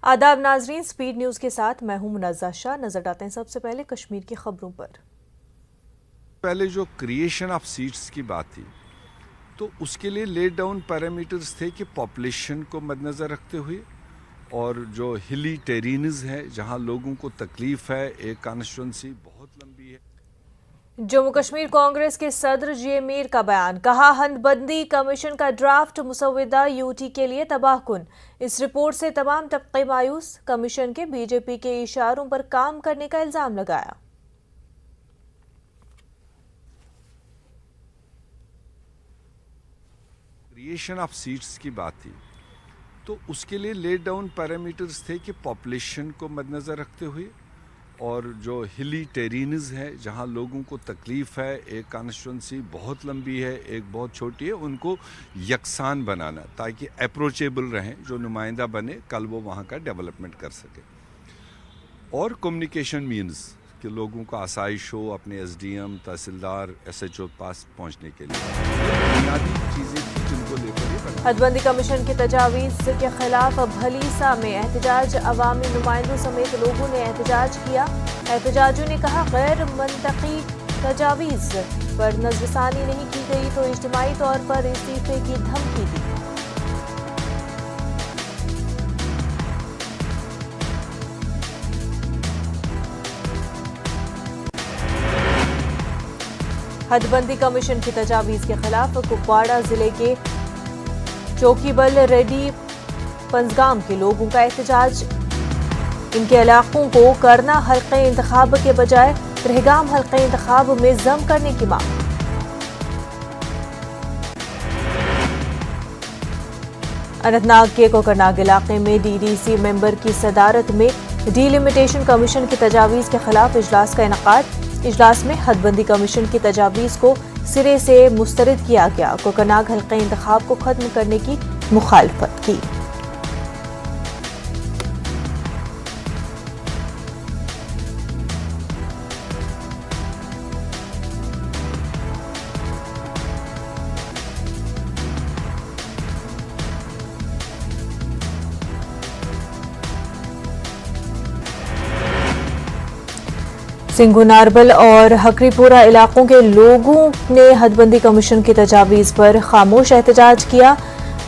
आदाब नाजरीन, speed news के साथ मैं हूं मुनज़्ज़ा शाह। नजर डालते हैं सबसे पहले कश्मीर की खबरों पर। पहले जो क्रिएशन ऑफ सीट्स की बात थी तो उसके लिए लेड डाउन पैरामीटर्स थे कि पॉपुलेशन को मद्देनज़र रखते हुए और जो हिली टेरेन्स है जहां लोगों को तकलीफ है, एक कॉन्स्टिट्यूंसी बहुत लंबी है। जम्मू कश्मीर कांग्रेस के सदर जे मीर का बयान, कहा हदबंदी कमीशन का ड्राफ्ट मुसव्वदा यूटी के लिए तबाहकुन। इस रिपोर्ट से तमाम तबके मायूस, कमीशन के बीजेपी के इशारों पर काम करने का इल्जाम लगाया। क्रिएशन ऑफ सीट्स की बात थी तो उसके लिए लेड डाउन पैरामीटर्स थे कि पॉपुलेशन को मद्देनज़र रखते हुए और जो हिली टेरेन्स है जहां लोगों को तकलीफ है, एक कॉन्स्टिट्यूंसी बहुत लंबी है, एक बहुत छोटी है, उनको यकसान बनाना ताकि अप्रोचेबल रहें, जो नुमाइंदा बने कल वो वहां का डेवलपमेंट कर सके। और कम्युनिकेशन मीन्स कि लोगों को आसाइश हो अपने एसडीएम, तहसीलदार, एसएचओ पास पहुंचने के लिए, बुनियादी चीज़ें थी जिनको लेकर हदबंदी कमीशन की तजावीज़ के खिलाफ भलीसा में एहतजाज, अवामी नुमाइंदों समेत लोगों ने एहतजाज किया। एहतजाजियों ने कहा गैर मंतकी तजावीज़ पर नजरसानी नहीं की गई तो इज्तिमाई तौर पर इस्तीफे की धमकी दी। हदबंदी कमीशन की तजावीज़ के खिलाफ कुपवाड़ा जिले के चौकीबल रेड्डी पंजगाम के लोगों का एहतजाज, इनके इलाकों को करना हल्के इंतखाब के बजाय रहगाम हल्के इंतखाब में जम करने की मांग। अनंतनाग के कोकरनाग इलाके में डीडीसी मेंबर की सदारत में डीलिमिटेशन कमीशन की तजावीज़ के खिलाफ इजलास का इनेकाद। इजलास में हदबंदी कमीशन की तजावीज़ को सिरे से मुस्तरद किया गया। कोकरनाग हल्के इंतखाब को खत्म करने की मुखालफत की। सिंघू नारबल और हकरीपुरा इलाकों के लोगों ने हदबंदी कमीशन की तजावीज़ पर खामोश एहतजाज किया।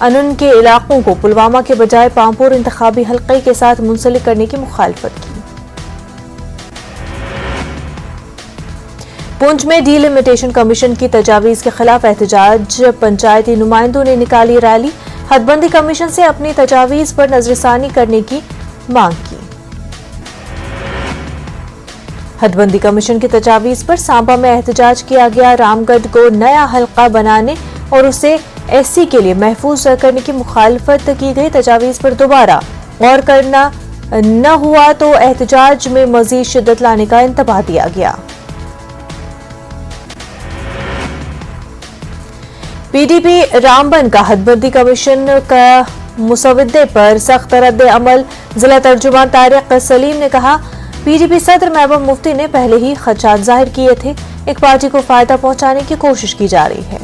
अनन के इलाकों को पुलवामा के बजाय पांपोर इंतखाबी हल्के के साथ मुंसलिक करने की मुखालफत की। पुंछ में डीलिमिटेशन कमीशन की तजावीज़ के खिलाफ एहतजाज, पंचायती नुमाइंदों ने निकाली रैली। हदबंदी कमीशन से अपनी तजावीज़ पर नजरसानी करने की मांग की। हदबंदी कमीशन की तजावीज़ पर सांबा में एहतजाज किया गया। रामगढ़ को नया हल्का बनाने और उसे एससी के लिए महफूज करने की मुखालफत की गई। तजावीज़ पर दोबारा गौर करना न हुआ तो एहतजाज में मजीद शिद्दत लाने का इंतबाह दिया गया। पीडीपी रामबन का हदबंदी कमीशन का मुसव्वदे पर सख्त रद्द अमल। जिला तर्जुमान तारिक सलीम ने कहा, पीडीपी सदर महबूब मुफ्ती ने पहले ही खदशात जाहिर किए थे। एक पार्टी को फायदा पहुंचाने की कोशिश की जा रही है।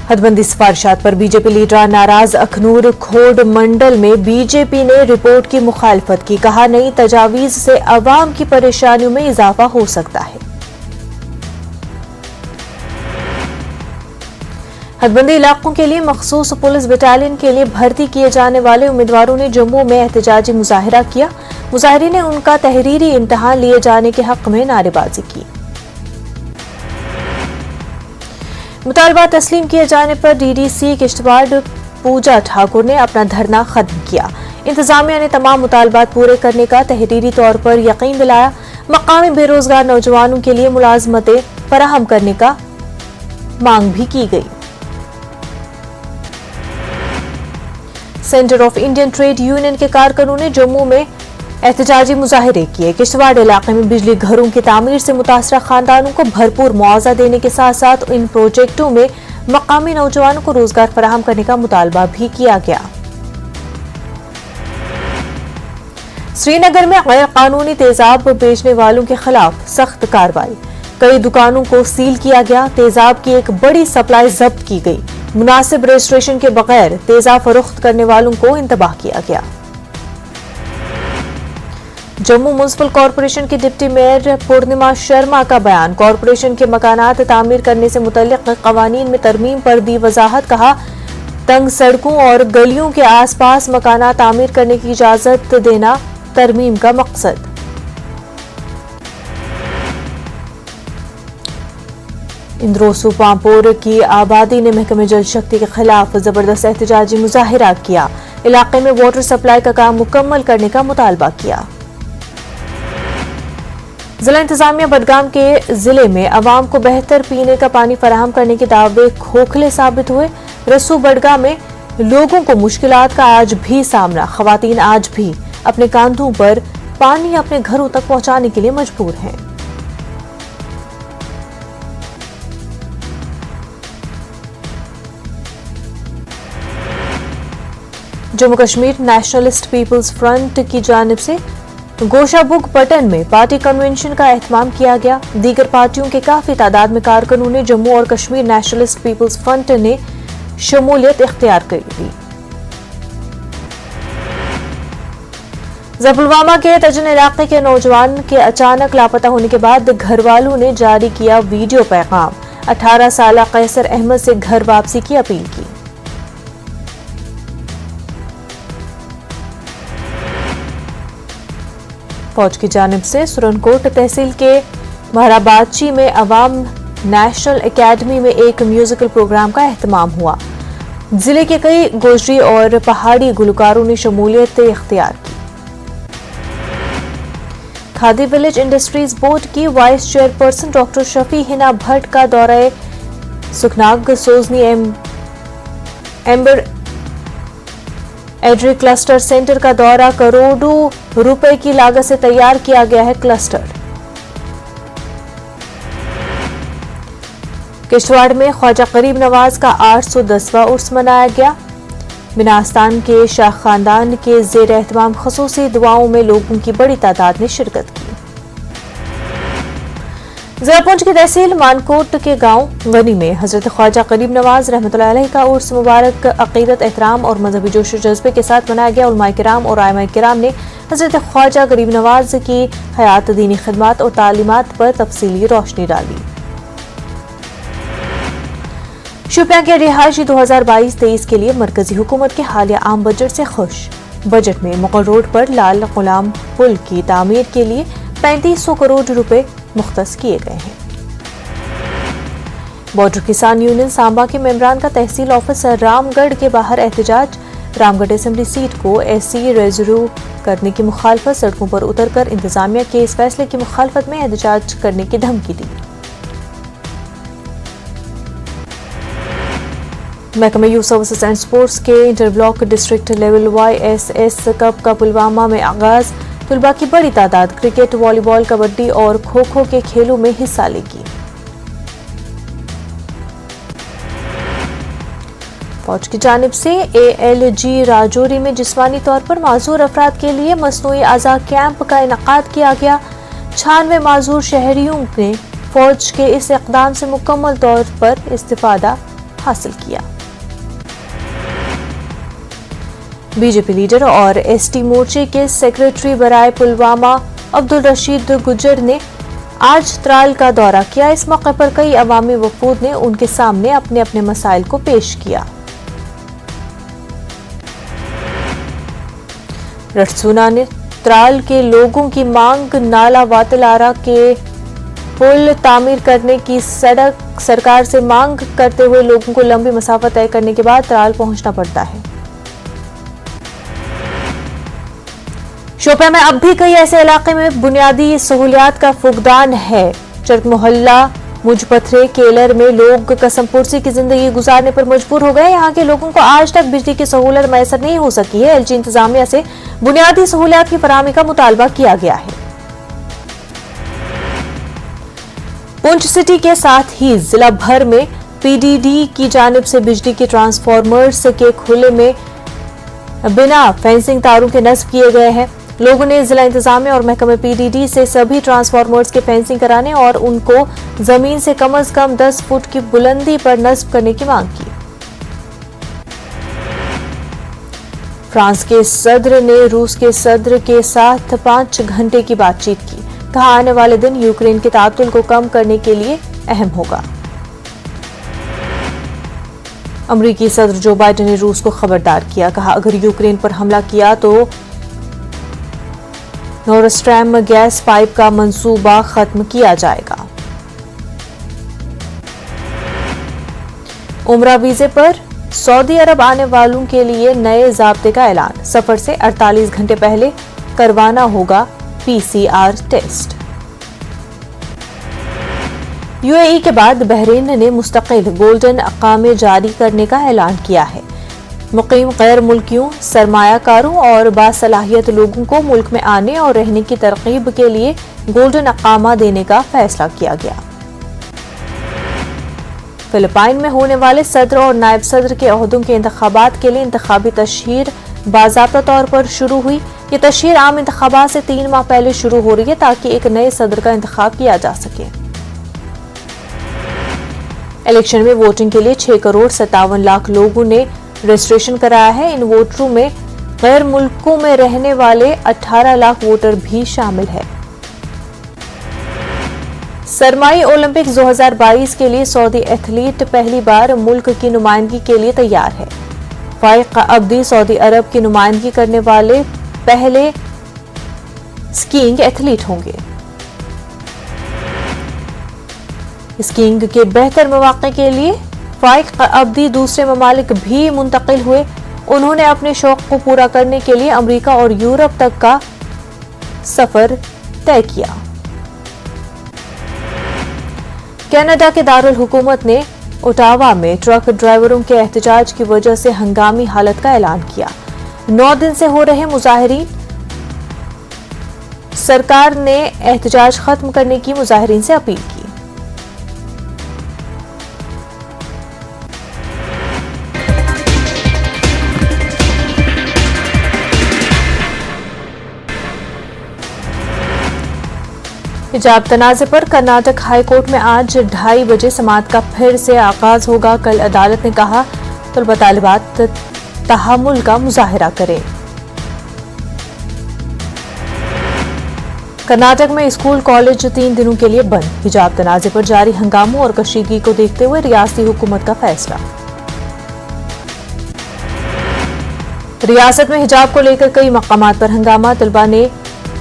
हदबंदी सिफारिशात पर बीजेपी लीडर नाराज। अखनूर खोड मंडल में बीजेपी ने रिपोर्ट की मुखालफत की। कहा, नई तजावीज़ से अवाम की परेशानियों में इजाफा हो सकता है। हदबंदी इलाकों के लिए मखसूस पुलिस बटालियन के लिए भर्ती किए जाने वाले उम्मीदवारों ने जम्मू में एहतजाजी मुजाहिरा किया। मुजाहिरीन ने उनका तहरीरी इम्तिहान लिए जाने के हक में नारेबाजी की। मुतालबा तस्लीम किए जाने पर डीडीसी किश्तवाड़ पूजा ठाकुर ने अपना धरना खत्म किया। इंतजामिया ने तमाम मुतालबात पूरे करने का तहरीरी तौर पर यकीन दिलाया। मकामी बेरोजगार नौजवानों के लिए मुलाजमतें फराहम करने का मांग भी की गई। Centre of Indian trade union के कारकुनों ने जम्मू में एहतजाजी मुजाहिरे किए। किश्तवाड़ इलाके में बिजली घरों की तामीर से मुतासरा खानदानों को भरपूर मुआवजा देने के साथ साथ इन प्रोजेक्टों में मकामी नौजवानों को रोजगार फराहम करने का मुतालबा भी किया गया। श्रीनगर में गैर कानूनी तेजाब बेचने वालों के खिलाफ सख्त कार्रवाई। कई दुकानों को सील किया गया। तेजाब की एक बड़ी सप्लाई जब्त की गई। मुनासिब रजिस्ट्रेशन के बगैर तेजाब फरोख्त करने वालों को इंतबाह किया गया। जम्मू म्युनिसिपल कॉरपोरेशन की डिप्टी मेयर पूर्णिमा शर्मा का बयान। कॉरपोरेशन के मकानात तामीर करने से मुतल्लिक कवानीन में तरमीम पर दी वजाहत। कहा, तंग सड़कों और गलियों के आसपास मकानात तामीर करने की इजाजत देना तरमीम का मकसद। इंद्रोसू पांपोर की आबादी ने महकमे जल शक्ति के खिलाफ जबरदस्त एहतजाजी मुजाहिरा किया। इलाके में वाटर सप्लाई का काम मुकम्मल करने का मुतालबा किया। जिला इंतजामिया बडगाम के जिले में अवाम को बेहतर पीने का पानी फराहम करने के दावे खोखले साबित हुए। रसू बडगाम में लोगों को मुश्किलात का आज भी सामना। खवातीन आज भी अपने कांधों पर पानी अपने घरों तक पहुंचाने के लिए मजबूर हैं। Jammu Kashmir nationalist people's front की जानिब से गोशाबुग पटन में पार्टी कन्वेंशन का एहतमाम किया गया। दीगर पार्टियों के काफी तादाद में कारकुनों ने जम्मू और कश्मीर नेशनलिस्ट पीपल्स फ्रंट ने शमूलियत इख्तियार कर ली। पुलवामा के तजन इलाके के नौजवान के अचानक लापता होने के बाद घर वालों ने जारी किया वीडियो पैगाम। 18 साल कैसर अहमद से घर वापसी की अपील की। फौज की जानिब से सुरनकोट तहसील के महराबादची में अवाम नेशनल एकेडमी में एक म्यूजिकल प्रोग्राम का एहतमाम हुआ। जिले के कई गोजरी और पहाड़ी गुलकारों ने शमूलियत इख्तियार की। खादी विलेज इंडस्ट्रीज बोर्ड की vice chairperson doctor Shafi Hina Bhatt का दौरा सुखनाग सोजनी एम्बर एड्री क्लस्टर सेंटर का दौरा। करोड़ों रुपए की लागत से तैयार किया गया है क्लस्टर। किश्तवाड़ में ख्वाजा गरीब नवाज का 810वां उर्स मनाया गया। बिनास्तान के शाह खानदान के जेर एहतमाम खसूसी दुआओं में लोगों की बड़ी तादाद ने शिरकत की। जिला पुंछ की तहसील मानकोट के गांव गनी में हजरत ख्वाजा गरीब नवाज रहमतुल्लाह अलैह का उर्स मुबारक अकीदत, एहतराम और मजहबी जोश जज्बे के साथ मनाया गया। उलमाए किराम और आइमाए किराम ने हजरत ख्वाजा गरीब नवाज की हयात, दीनी खिदमत और तालीमात पर तफसीली रोशनी डाली। शोपियां के रिहायशी 2022-23 के लिए मरकजी हुकूमत के हालिया आम बजट से खुश। बजट में मुगल रोड पर लाल गुलाम पुल की तामीर के लिए 3500 करोड़ रुपए मुख्तस किए गए हैं। बॉर्डर किसान यूनियन सांबा के मेंबरान का तहसील ऑफिस रामगढ़ के बाहर एहतजाज। रामगढ़ असेंबली सीट को एससी रिजर्व करने की मुखालफत। सड़कों पर उतरकर इंतजामिया के इस फैसले की मुखालफत में एहतजाज करने की धमकी दी। महकमा यूथ सर्विसेज एंड स्पोर्ट्स के inter block district level YSS cup का पुलवामा में आगाज। तुलबा की बड़ी तादाद क्रिकेट, वॉलीबॉल, कबड्डी और खो खो के खेलों में हिस्सा लेगी। फौज की जानिब से ALG राजौरी में जिस्मानी तौर पर माजूर अफराद के लिए मसनूई आज़ा कैंप का इनकाद किया गया। 96 माजूर शहरियों ने फौज के इस इक़दाम से मुकम्मल तौर पर इस्तिफादा हासिल किया। बीजेपी लीडर और ST मोर्चे के सेक्रेटरी बराए पुलवामा अब्दुल रशीद गुज्जर ने आज त्राल का दौरा किया। इस मौके पर कई अवामी वफूद ने उनके सामने अपने अपने मसाइल को पेश किया। रटसूना ने त्राल के लोगों की मांग नाला वातलारा के पुल तामीर करने की सड़क सरकार से मांग करते हुए लोगों को लंबी मसाफत तय करने के बाद त्राल पहुंचना पड़ता है। शोपियां में अब भी कई ऐसे इलाके में बुनियादी सहूलियात का फुकदान है। चरक मोहल्ला, मुजपथरे, केलर में लोग कसमपुरसी की जिंदगी गुजारने पर मजबूर हो गए। यहाँ के लोगों को आज तक बिजली की सहूलत मैसर नहीं हो सकी है। LG इंतजामिया से बुनियादी सहूलियात की फराहमी का मुतालबा किया गया है। पुंछ सिटी के साथ ही जिला भर में PDD की जानिब से बिजली के ट्रांसफार्मर्स के खुले में बिना फेंसिंग तारों के नस्ब किए गए हैं। लोगों ने जिला इंतजामिया और महकमे पीडीडी से सभी ट्रांसफार्मर्स के फेंसिंग कराने और उनको जमीन से कम 10 फुट की बुलंदी पर नस्ब करने की मांग की। फ्रांस के सदर ने रूस के सदर के साथ 5 घंटे की बातचीत की। कहा आने वाले दिन यूक्रेन के तातुल को कम करने के लिए अहम होगा। अमेरिकी सदर जो बाइडेन ने रूस को खबरदार किया। कहा अगर यूक्रेन पर हमला किया तो नॉर्ड स्ट्रीम गैस पाइप का मंसूबा खत्म किया जाएगा। उम्रा वीजे पर सऊदी अरब आने वालों के लिए नए ज़ाब्ते का ऐलान। सफर से 48 घंटे पहले करवाना होगा पीसीआर टेस्ट। यूएई के बाद बहरीन ने मुस्तकिल गोल्डन अकामे जारी करने का ऐलान किया है। मुकीम गैर मुल्कियों, सरमायाकारों और बासलाहियत लोगों को मुल्क में आने और रहने की तरकीब के लिए गोल्डन अकामा देने का फैसला किया गया। फिलिपाइन में होने वाले सदर और नायब सदर के ओहदों के इंतखाबात के लिए इंतखाबी तशहीर बाज़ाब्ता तौर पर शुरू हुई। ये तशहीर आम इंतखाबात से 3 माह पहले शुरू हो रही है ताकि एक नए सदर का इंतखाब किया जा सके। इलेक्शन में वोटिंग के लिए 6 करोड़ 57 लाख लोगों ने रजिस्ट्रेशन कराया है। इन वोटरों में गैर मुल्कों में रहने वाले 18 लाख वोटर भी शामिल है। सरमाई ओलंपिक्स 2022 के लिए सऊदी एथलीट पहली बार मुल्क की नुमाइंदगी के लिए तैयार है। फाइक अब्दी सऊदी अरब की नुमाइंदगी करने वाले पहले स्कीइंग एथलीट होंगे। स्कीइंग के बेहतर मौके के लिए फाइक अब्दी दूसरे ममालिक भी मुंतकिल हुए। उन्होंने अपने शौक को पूरा करने के लिए अमेरिका और यूरोप तक का सफर तय किया। कनाडा के दारुल हुकूमत ने ओटावा में ट्रक ड्राइवरों के एहतजाज की वजह से हंगामी हालत का ऐलान किया। 9 दिन से हो रहे मुजाहिरीन, सरकार ने एहतजाज खत्म करने की मुजाहिरीन से अपील की। हिजाब तनाज़े पर कर्नाटक हाई कोर्ट में आज 2:30 बजे समाअत का फिर से आगाज होगा। कल अदालत ने कहा तलबा तालिबात तहम्मुल का मुजाहिरा करें। कर्नाटक में स्कूल कॉलेज 3 दिनों के लिए बंद। हिजाब तनाज़े पर जारी हंगामों और कशीदगी को देखते हुए रियासती हुकूमत का फैसला। रियासत में हिजाब को लेकर कई मकामात पर हंगामा। तलबा ने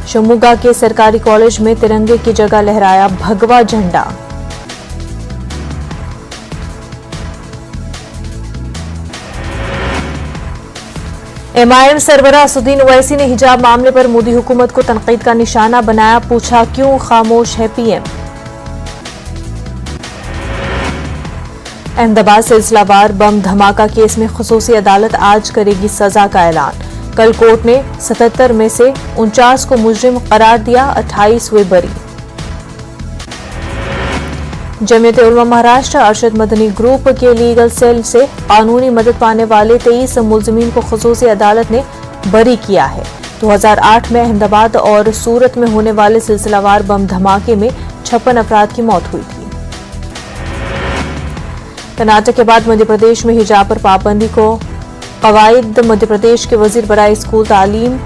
शिमोगा के सरकारी कॉलेज में तिरंगे की जगह लहराया भगवा झंडा। एमआईएम सरबराह असदुद्दीन ओवैसी ने हिजाब मामले पर मोदी हुकूमत को तनकीद का निशाना बनाया। पूछा क्यों खामोश है पीएम। अहमदाबाद सिलसिलावार बम धमाका केस में खुसूसी अदालत आज करेगी सजा का ऐलान। कल कोर्ट ने 77 में से 49 को मुजरिम करार दिया, 28 हुए बरी। जमीयत उलमा महाराष्ट्र अरशद मदनी ग्रुप के लीगल सेल से कानूनी मदद पाने वाले 23 मुलजिमीन को खुसूसी अदालत ने बरी किया है। 2008 में अहमदाबाद और सूरत में होने वाले सिलसिलावार बम धमाके में 56 अफराद की मौत हुई थी। कर्नाटक के बाद मध्य प्रदेश में हिजाब पर पाबंदी को कवायद। मध्य प्रदेश के वजीर बराए स्कूल तालीम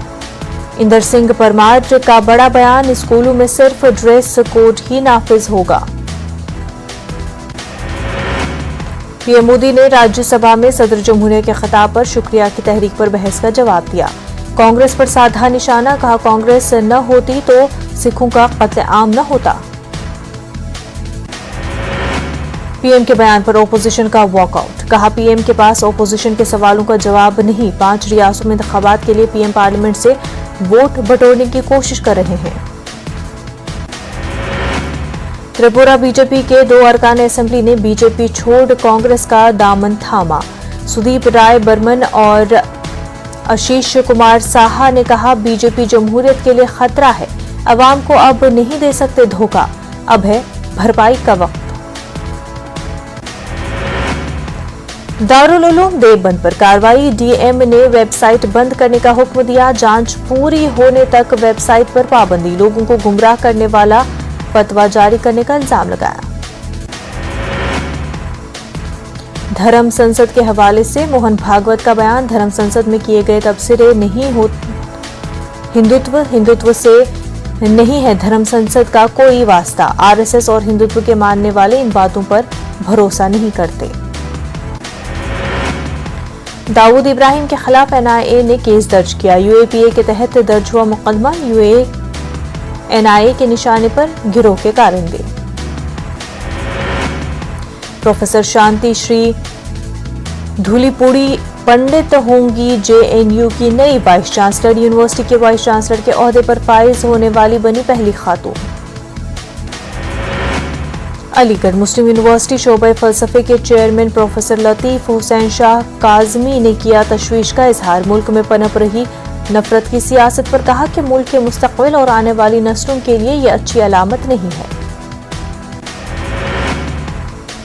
इंदर सिंह परमार का बड़ा बयान। स्कूलों में सिर्फ ड्रेस कोड ही नाफिज होगा। पीएम मोदी ने राज्यसभा में सदर जमहूरिया के खिताब पर शुक्रिया की तहरीक पर बहस का जवाब दिया। कांग्रेस पर साधा निशाना। कहा कांग्रेस न होती तो सिखों का कत्लेआम न होता। पीएम के बयान पर ओपोजिशन का वॉकआउट। कहा पीएम के पास ओपोजिशन के सवालों का जवाब नहीं। 5 रियासतों में इंतखाबात के लिए पीएम पार्लियामेंट से वोट बटोरने की कोशिश कर रहे हैं। त्रिपुरा बीजेपी के 2 अरकान असेंबली ने बीजेपी छोड़ कांग्रेस का दामन थामा। सुदीप राय बर्मन और आशीष कुमार साहा ने कहा बीजेपी जमहूरियत के लिए खतरा है। अवाम को अब नहीं दे सकते धोखा, अब है भरपाई का वक्त। दारुल उलूम देवबंद पर कार्रवाई, डीएम ने वेबसाइट बंद करने का हुक्म दिया। जांच पूरी होने तक वेबसाइट पर पाबंदी, लोगों को गुमराह करने वाला फतवा जारी करने का इल्जाम लगाया। धर्म संसद के हवाले से मोहन भागवत का बयान, धर्म संसद में किए गए तबसरे नहीं हो हिंदुत्व से नहीं है धर्म संसद का कोई वास्ता। आरएसएस और हिंदुत्व के मानने वाले इन बातों पर भरोसा नहीं करते। दाऊद इब्राहिम के खिलाफ एनआईए ने केस दर्ज किया। यूएपीए के तहत दर्ज हुआ मुकदमा, एनआईए के निशाने पर गिरोह के कारिंदे। प्रोफेसर शांति श्री धूलीपुड़ी पंडित होंगी जेएनयू की नई वाइस चांसलर, यूनिवर्सिटी के वाइस चांसलर के ओहदे पर फाइज होने वाली बनी पहली खातून। अलीगढ़ मुस्लिम यूनिवर्सिटी शोबे फलसफे के चेयरमैन प्रोफेसर लतीफ हुसैन शाह काजमी ने किया तशवीश का इजहार। मुल्क में पनप रही नफरत की सियासत पर कहा कि मुल्क के मुस्तकबिल और आने वाली नस्लों के लिए ये अच्छी अलामत नहीं है।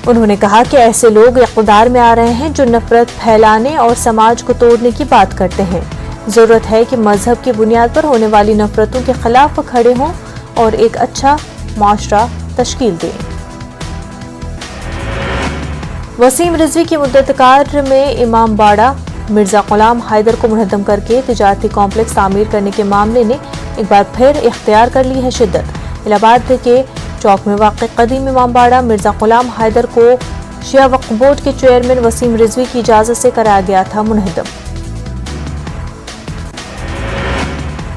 उन्होंने कहा कि ऐसे लोग इक़्तिदार में आ रहे हैं जो नफरत फैलाने और समाज को तोड़ने की बात करते हैं। जरूरत है कि मजहब की बुनियाद पर होने वाली नफरतों के खिलाफ खड़े हों और एक अच्छा माशरा तश्कील दें। वसीम रिजवी की मुद्दतकार में इमाम बाड़ा मिर्जा गुलाम हैदर को मुनहदम करके तिजारती कॉम्प्लेक्स तामीर करने के मामले ने एक बार फिर इख्तियार कर ली है शिद्दत। इलाहाबाद के चौक में वाक़ कदीम इमाम बाड़ा मिर्जा गुलाम हैदर को शिया वक्फ बोर्ड के चेयरमैन वसीम रिजवी की इजाजत से कराया गया था मुनहदम।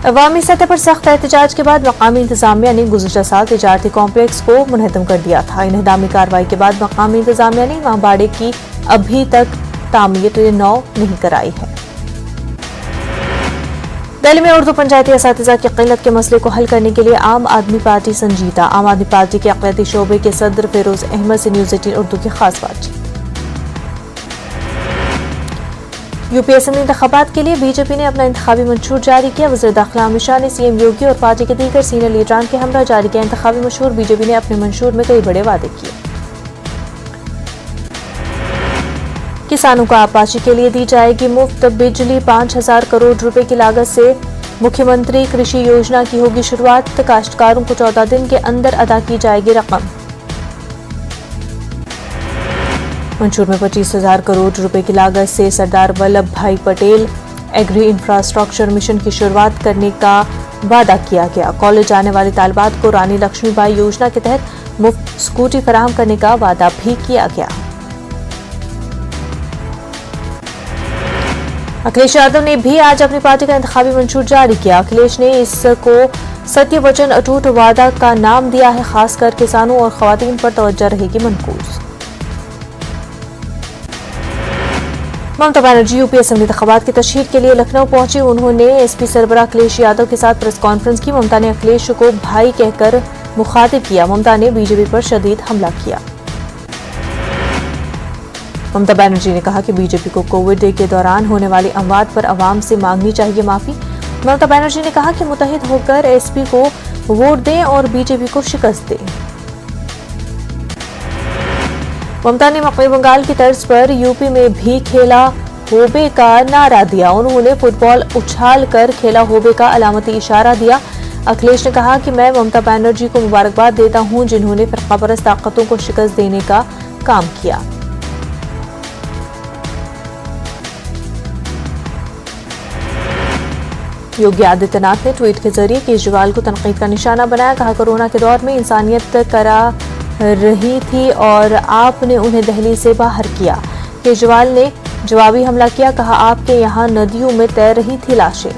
अवामी सतह पर सख्त एहतजाज के बाद मकामी इंतजामिया ने गुज़श्ता साल तिजारती कॉम्प्लेक्स को मुनहदम कर दिया था। इन्हदामी कार्रवाई के बाद मकामी इंतजामिया ने इमाम बाड़े की अभी तक तामीर नौ नहीं कराई है। दिल्ली में उर्दू पंचायती असातिज़ा की क़िल्लत के मसले को हल करने के लिए आम आदमी पार्टी संजीदा। आम आदमी पार्टी के अक़लियती शोबे के सदर फिरोज अहमद से न्यूज़ 18 उर्दू की खास बातचीत। यूपी असेंबली इंतखाबात के लिए बीजेपी ने अपना इंतखाबी मंशूर जारी किया। वज़ीर दाखिला अमित शाह ने सीएम योगी और पार्टी के दीगर सीनियर लीडरान के हमरा जारी किया इंतखाबी मंशूर। बीजेपी ने अपने मंशूर में कई बड़े वादे किए। किसानों को आपाशी के लिए दी जाएगी मुफ्त बिजली, 5,000 करोड़ रुपए की लागत से मुख्यमंत्री कृषि योजना की होगी शुरुआत। काश्तकारों को 14 दिन के अंदर अदा की जाएगी रकम। मंशूर में 25,000 करोड़ रुपए की लागत से सरदार वल्लभ भाई पटेल एग्री इंफ्रास्ट्रक्चर मिशन की शुरुआत करने का वादा किया गया। कॉलेज जाने वाले तालिबात को रानी लक्ष्मीबाई योजना के तहत मुफ्त स्कूटी फराहम करने का वादा भी किया गया। अखिलेश यादव ने भी आज अपनी पार्टी का इंतखाबी मंशूर जारी किया। अखिलेश ने इसको सत्य वचन अटूट वादा का नाम दिया है। खासकर किसानों और खवातीन पर तवज्जो रहेगी मनकूस। ममता बनर्जी यूपी असेंबली इंतखाबात की तशहीर के लिए लखनऊ पहुंची। उन्होंने एसपी सरबराह अखिलेश यादव के साथ प्रेस कॉन्फ्रेंस की। ममता ने अखिलेश को भाई कहकर मुखातिब किया। ममता ने बीजेपी पर शदीद हमला किया। ममता बनर्जी ने कहा कि बीजेपी को कोविड के दौरान होने वाली अमवात पर अवाम से मांगनी चाहिए माफी। ममता बनर्जी ने कहा कि मुत्तहिद होकर एसपी को वोट दें और बीजेपी को शिकस्त दें। ममता ने मकबूल बंगाल की तर्ज पर यूपी में भी खेला होबे का नारा दिया। उन्होंने फुटबॉल उछाल कर खेला होबे का अलामती इशारा दिया। अखिलेश ने कहा कि मैं ममता बनर्जी को मुबारकबाद देता हूं जिन्होंने फिरकापरस्त ताकतों को शिकस्त देने का काम किया। योगी आदित्यनाथ ने ट्वीट के जरिए केजरीवाल को तनकीद का निशाना बनाया। कहा कोरोना के दौर में इंसानियत करा रही थी और आपने उन्हें दहलीज से बाहर किया। केजरीवाल ने जवाबी हमला किया। कहा आपके यहाँ नदियों में तैर रही थी लाशें।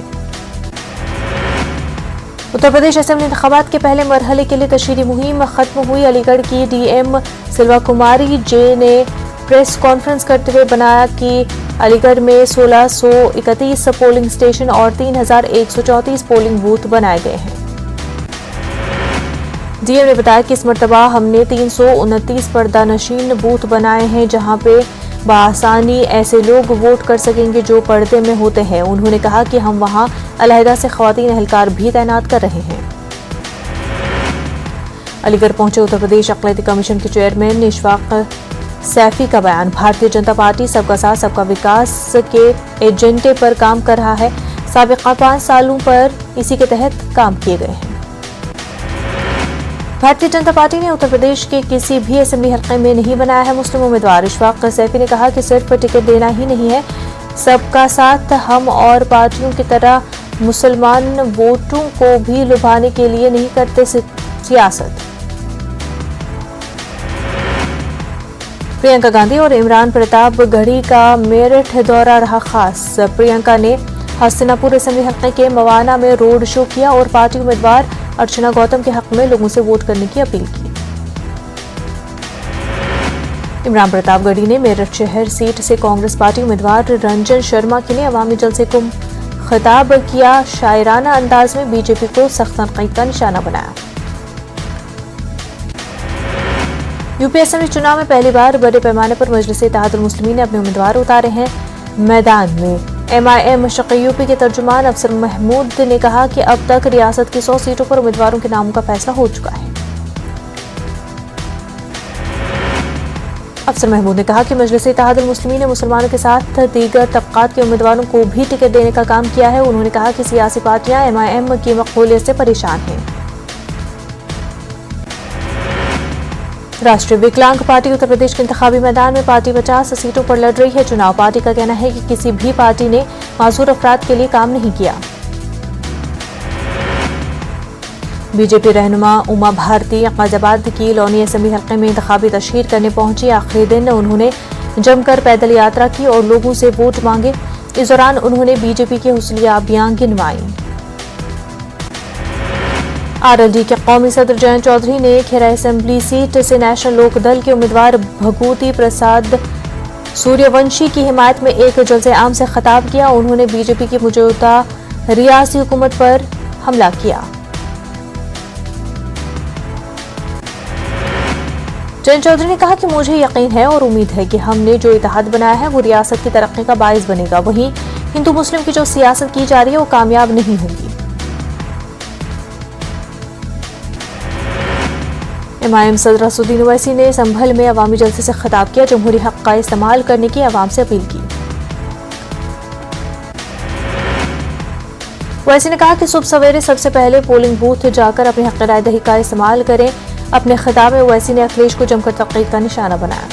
उत्तर प्रदेश असेंबली इंतखाबात के पहले मरहले के लिए तशहीरी मुहिम खत्म हुई। अलीगढ़ की डीएम सिल्वा कुमारी जे ने प्रेस कॉन्फ्रेंस करते हुए बनाया कि अलीगढ़ में 1631 पोलिंग स्टेशन और 3134 पोलिंग बूथ बनाए गए हैं। डीएम ने बताया कि इस मरतबा हमने 329 पर्दा नशीन बूथ बनाए हैं जहां पे बआसानी ऐसे लोग वोट कर सकेंगे जो पर्दे में होते हैं। उन्होंने कहा कि हम वहां अलहदा से खवातीन एहलकार भी तैनात कर रहे हैं। अलीगढ़ पहुंचे उत्तर प्रदेश अक़लियती कमीशन के चेयरमैन इशफाक सैफी का बयान। भारतीय जनता पार्टी सबका साथ सबका विकास के एजेंडे पर काम कर रहा है। साबिका 5 सालों पर इसी के तहत काम किए गए हैं। भारतीय जनता पार्टी ने उत्तर प्रदेश के किसी भी असेंबली हलके में नहीं बनाया है मुस्लिम उम्मीदवार। इशफाक सैफी ने कहा कि सिर्फ टिकट देना ही नहीं है, सबका साथ हम और पार्टियों की तरह मुसलमान वोटों को भी लुभाने के लिए नहीं करते सियासत। प्रियंका गांधी और इमरान प्रतापगढ़ी का मेरठ दौरा रहा खास। प्रियंका ने हस्तिनापुर असेंबली हलके के मवाना में रोड शो किया और पार्टी उम्मीदवार अर्चना गौतम के हक में लोगों से वोट करने की अपील की। इमरान प्रतापगढ़ी ने मेरठ शहर सीट से कांग्रेस पार्टी उम्मीदवार रंजन शर्मा के लिए अवामी जलसे को खिताब किया। शायराना अंदाज में बीजेपी को सख्त तनकीद का निशाना बनाया। यूपी असेंबली चुनाव में पहली बार बड़े पैमाने पर मजलिस इत्तेहादुल मुस्लिमीन ने अपने उम्मीदवार उतारे हैं मैदान में। MIM शक़ी यूपी के तर्जुमान अफसर महमूद ने कहा कि अब तक रियासत की 100 सीटों पर उम्मीदवारों के नामों का फैसला हो चुका है। अफसर महमूद ने कहा कि मजलिस इत्तेहादुल मुस्लिमीन ने मुसलमानों के साथ दीगर तबकात के उम्मीदवारों को भी टिकट देने का काम किया है। उन्होंने कहा कि सियासी पार्टियां MIM की मकबूलियत से परेशान हैं। राष्ट्रीय विकलांग पार्टी उत्तर प्रदेश के इंतखाबी मैदान में पार्टी 50 सीटों पर लड़ रही है चुनाव। पार्टी का कहना है कि किसी भी पार्टी ने माजूर अफराद के लिए काम नहीं किया। बीजेपी रहनुमा उमा भारती गाजियाबाद की लौनी असेंबली हलके में इंतखाबी तशहीर करने पहुंची। आखिरी दिन उन्होंने जमकर पैदल यात्रा की और लोगों से वोट मांगे। इस दौरान उन्होंने बीजेपी की हुस्लियाबियां गिनवाई। RLD के कौमी सदर जयंत चौधरी ने खेरा असेंबली सीट से नेशनल लोक दल के उम्मीदवार भगवती प्रसाद सूर्यवंशी की हिमायत में एक जलसे आम से खिताब किया। उन्होंने बीजेपी की मौजूदा रियासी हुकूमत पर हमला किया। जयंत चौधरी ने कहा कि मुझे यकीन है और उम्मीद है कि हमने जो इत्तेहाद बनाया है वो रियासत की तरक्की का बाइस बनेगा। वहीं हिंदू मुस्लिम की जो सियासत की जा रही है वो कामयाब नहीं होगी। MIM सदर असदुद्दीन ओवैसी ने संभल में अवामी जलसे से खिताब किया। जमहूरी हक का इस्तेमाल करने की आवाम से अपील की। ओवैसी ने कहा कि सुबह सवेरे सबसे पहले पोलिंग बूथ जाकर अपने हक राय दही का इस्तेमाल करें। अपने खिताब में ओवैसी ने अखिलेश को जमकर तनकीद का निशाना बनाया।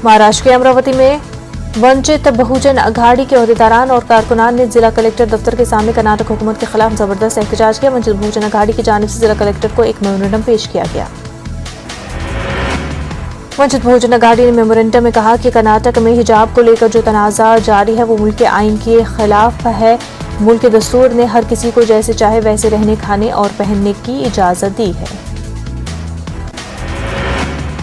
महाराष्ट्र के अमरावती में वंचित बहुजन अघाड़ी के अहदेदारान और कारकुनान ने जिला कलेक्टर दफ्तर के सामने कर्नाटक हुकूमत के खिलाफ जबरदस्त एहतजाज किया। वंचित बहुजन अघाड़ी की जानिब से जिला कलेक्टर को एक मेमोरेंडम पेश किया गया। वंचित बहुजन अघाड़ी ने मेमोरेंडम में कहा कि कर्नाटक में हिजाब को लेकर जो तनाज़ा जारी है वो मुल्क के आईन के खिलाफ है। मुल्क के दस्तूर ने हर किसी को जैसे चाहे वैसे रहने, खाने और पहनने की इजाजत दी है।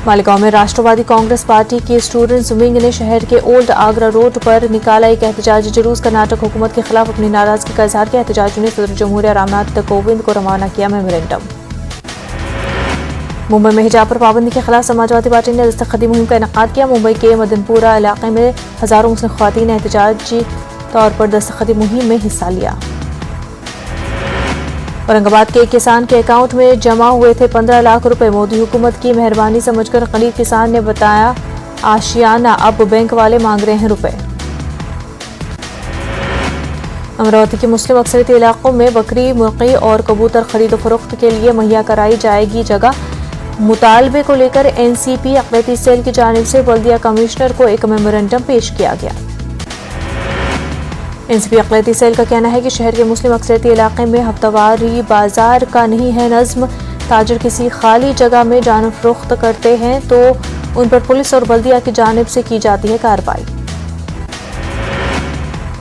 मालेगांव में राष्ट्रवादी कांग्रेस पार्टी की स्टूडेंट्स विंग ने शहर के ओल्ड आगरा रोड पर निकाला एक एहतजाजी जुलूस। कर्नाटक हुकूमत के खिलाफ अपनी नाराजगी का इजहार किया। एहतजाजियों ने सदर जमहूरिया रामनाथ कोविंद को रवाना किया मेमोरेंडम। मुंबई में हिजाब पर पाबंदी के खिलाफ समाजवादी पार्टी ने दस्तखती मुहिम का इनेकाद किया। मुंबई के मदनपुरा इलाके में हजारों मुस्लिम ख्वातीन ने एहतजाजी तौर पर दस्तखती मुहिम में हिस्सा लिया। औरंगाबाद के एक किसान के अकाउंट में जमा हुए थे 15 लाख रुपए। मोदी हुकूमत की मेहरबानी समझकर गरीब किसान ने बताया आशियाना, अब बैंक वाले मांग रहे हैं रुपए। अमरावती के मुस्लिम अक्सरियती इलाकों में बकरी, मुर्गी और कबूतर खरीद फरोख्त के लिए मुहैया कराई जाएगी जगह। मुतालबे को लेकर NCP अक़लियती सेल की जानिब से बल्दिया कमिश्नर को एक मेमोरेंडम पेश किया गया। NCP अक़लियती सेल का कहना है कि शहर के मुस्लिम अक्सरियती इलाके में हफ्तावारी बाजार का नहीं है नज़्म। ताजिर किसी खाली जगह में जान फरोख्त करते हैं तो उन पर पुलिस और बल्दिया की जानिब से की जाती है कार्रवाई।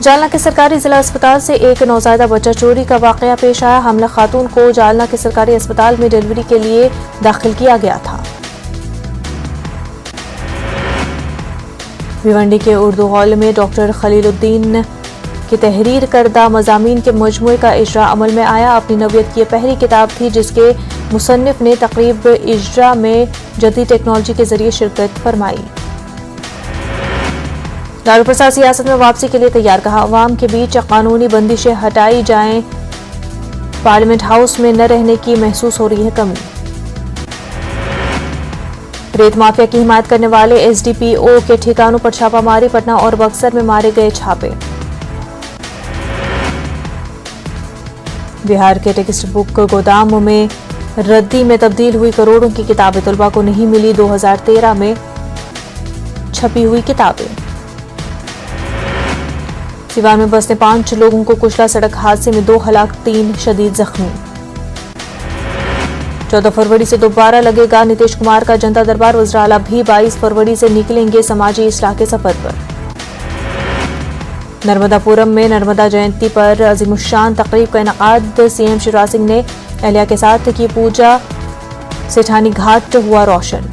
जालना के सरकारी जिला अस्पताल से एक नौज़ायदा बच्चा चोरी का वाकया पेश आया। हमला खातून को जालना के सरकारी अस्पताल में डिलीवरी के लिए दाखिल किया गया था। भिवंडी के उर्दू हॉल में डॉक्टर खलीलुद्दीन की तहरीर करदा मज़ामीन के मजमूए का इजरा अमल में आया। अपनी नौयत की पहली किताब थी जिसके मुसन्निफ ने तकरीब इजरा में जदीद टेक्नोलॉजी के जरिए शिरकत फरमाई। लालू प्रसाद सियासत में वापसी के लिए तैयार, कहा अवाम के बीच कानूनी बंदिशें हटाई जाएं, पार्लियामेंट हाउस में न रहने की महसूस हो रही है कमी। रेत माफिया की हिमायत करने वाले एसडीपीओ के ठिकानों पर छापामारी, पटना और बक्सर में मारे गए छापे। बिहार के टेक्स्ट बुक गोदाम में रद्दी में तब्दील हुई करोड़ों की किताबें, तलबा को नहीं मिली 2013 में छपी हुई किताबें। सिवान में बस ने 5 लोगों को कुचला, सड़क हादसे में 2 हलाक 3 शदीद जख्मी। 14 फरवरी से दोबारा लगेगा नीतीश कुमार का जनता दरबार, वज़राला भी 22 फरवरी से निकलेंगे समाजी इस्लाह के सफर पर। नर्मदापुरम में नर्मदा जयंती पर अजीमुशान तकरीब का इनेकाद, सीएम शिवराज सिंह ने अहलिया के साथ की पूजा, सेठानी घाट हुआ रोशन।